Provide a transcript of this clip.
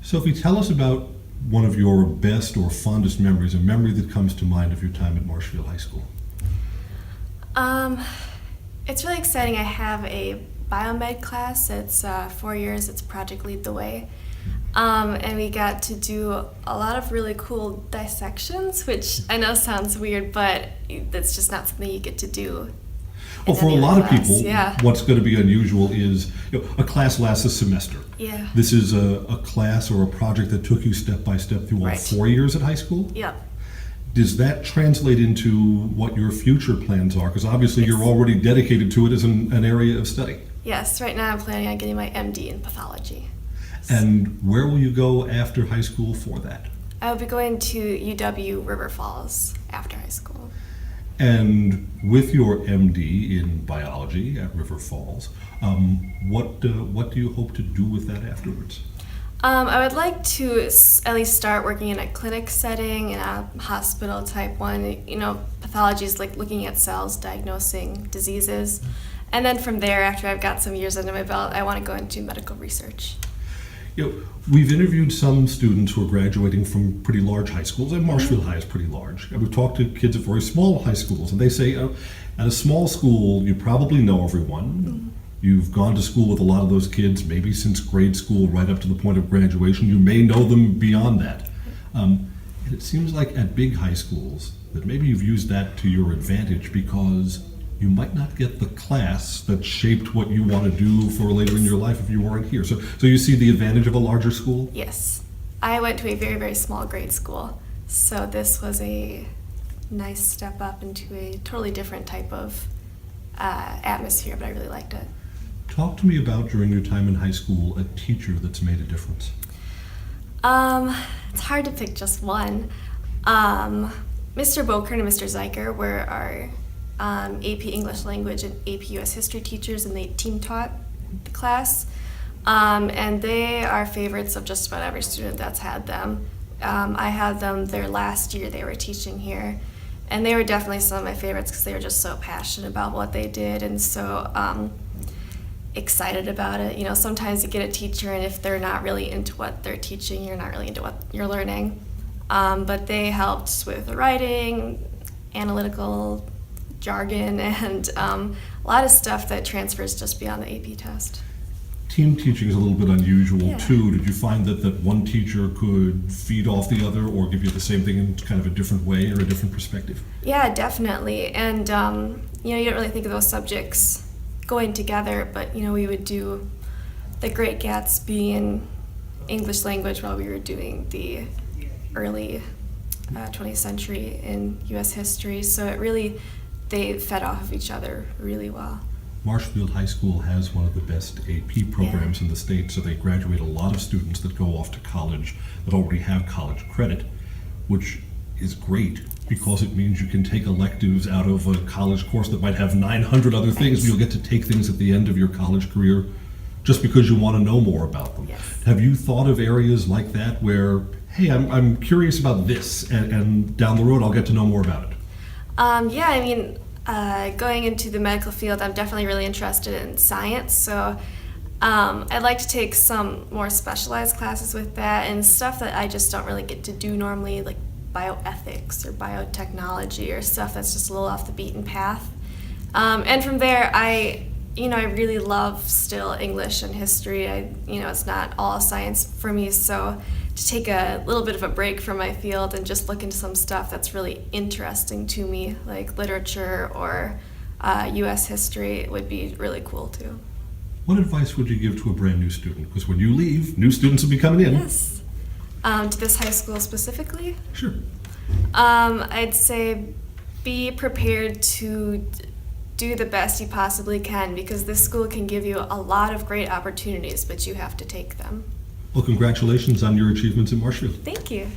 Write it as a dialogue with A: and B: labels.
A: Sophie, tell us about one of your best or fondest memories, a memory that comes to mind of your time at Marshfield High School.
B: It's really exciting. I have a biomed class. It's 4 years. It's Project Lead the Way. And we got to do a lot of really cool dissections, which I know sounds weird, but that's just not something you get to do.
A: Well, for a lot of people,
B: yeah.
A: What's going to be unusual is a class lasts a semester.
B: Yeah.
A: This is a class or a project that took you step by step through all 4 years at high school?
B: Yep.
A: Does that translate into what your future plans are? Because obviously you're already dedicated to it as an area of study.
B: Yes, right now I'm planning on getting my MD in pathology.
A: And where will you go after high school for that?
B: I'll be going to UW River Falls after high school.
A: And with your MD in biology at River Falls, what do you hope to do with that afterwards?
B: I would like to at least start working in a clinic setting, in a hospital type one. Pathology is like looking at cells, diagnosing diseases. And then from there, after I've got some years under my belt, I want to go into medical research.
A: We've interviewed some students who are graduating from pretty large high schools, and Marshfield High is pretty large. And we've talked to kids at very small high schools, and they say, at a small school, you probably know everyone. Mm-hmm. You've gone to school with a lot of those kids, maybe since grade school right up to the point of graduation. You may know them beyond that. And it seems like at big high schools that maybe you've used that to your advantage because you might not get the class that shaped what you want to do for later in your life if you weren't here. So you see the advantage of a larger school?
B: Yes. I went to a very, very small grade school. So this was a nice step up into a totally different type of atmosphere, but I really liked it.
A: Talk to me about, during your time in high school, a teacher that's made a difference.
B: It's hard to pick just one. Mr. Bokern and Mr. Zeiker were our AP English Language and AP US History teachers, and they team taught the class. And they are favorites of just about every student that's had them. I had them their last year they were teaching here, and they were definitely some of my favorites because they were just so passionate about what they did and so excited about it. Sometimes you get a teacher, and if they're not really into what they're teaching, you're not really into what you're learning. But they helped with writing, analytical jargon, and a lot of stuff that transfers just beyond the AP test.
A: Team teaching is a little bit unusual too. Did you find that one teacher could feed off the other or give you the same thing in kind of a different way or a different perspective? Yeah,
B: definitely. And you don't really think of those subjects going together, but we would do the Great Gatsby in English language while we were doing the early 20th century in US history. So they fed off of each other really well.
A: Marshfield High School has one of the best AP programs in the state, so they graduate a lot of students that go off to college that already have college credit, which is great because it means you can take electives out of a college course that might have 900 other things, but you'll get to take things at the end of your college career just because you want to know more about them.
B: Yes.
A: Have you thought of areas like that where, hey, I'm curious about this, and down the road I'll get to know more about it?
B: Going into the medical field, I'm definitely really interested in science, so I'd like to take some more specialized classes with that and stuff that I just don't really get to do normally, like bioethics or biotechnology or stuff that's just a little off the beaten path. And from there, I really love still English and history. It's not all science for me, so to take a little bit of a break from my field and just look into some stuff that's really interesting to me, like literature or US history, would be really cool too.
A: What advice would you give to a brand new student? Because when you leave, new students will be coming in.
B: Yes. To this high school specifically?
A: Sure.
B: I'd say be prepared to do the best you possibly can, because this school can give you a lot of great opportunities, but you have to take them.
A: Well, congratulations on your achievements in Marshfield.
B: Thank you.